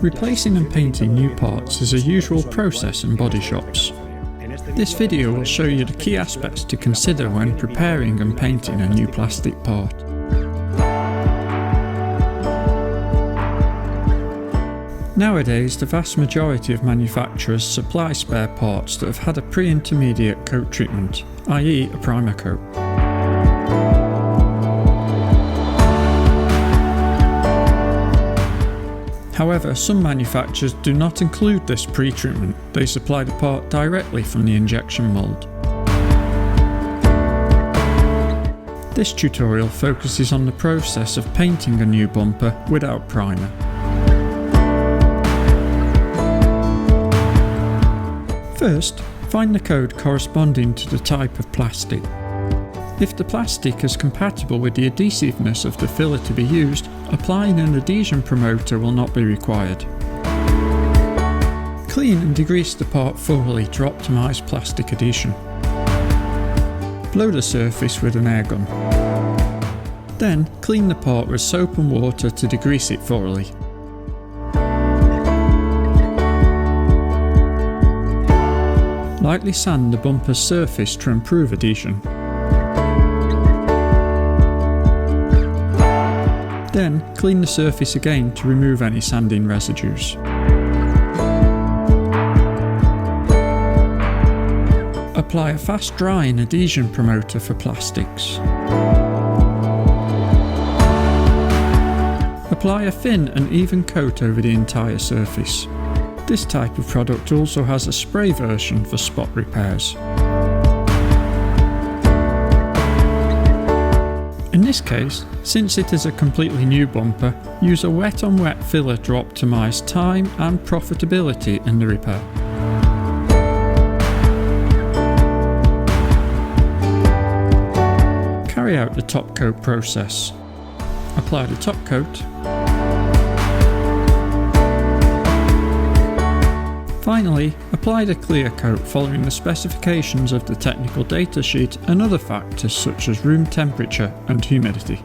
Replacing and painting new parts is a usual process in body shops. This video will show you the key aspects to consider when preparing and painting a new plastic part. Nowadays, the vast majority of manufacturers supply spare parts that have had a pre-intermediate coat treatment, i.e. a primer coat. However, some manufacturers do not include this pre-treatment, they supply the part directly from the injection mould. This tutorial focuses on the process of painting a new bumper without primer. First, find the code corresponding to the type of plastic. If the plastic is compatible with the adhesiveness of the filler to be used, applying an adhesion promoter will not be required. Clean and degrease the part thoroughly to optimise plastic adhesion. Blow the surface with an air gun. Then, clean the part with soap and water to degrease it thoroughly. Lightly sand the bumper's surface to improve adhesion. Then, clean the surface again to remove any sanding residues. Apply a fast drying adhesion promoter for plastics. Apply a thin and even coat over the entire surface. This type of product also has a spray version for spot repairs. In this case, since it is a completely new bumper, use a wet-on-wet filler to optimise time and profitability in the repair. Carry out the top coat process. Apply the top coat. Finally, apply the clear coat following the specifications of the technical data sheet and other factors such as room temperature and humidity.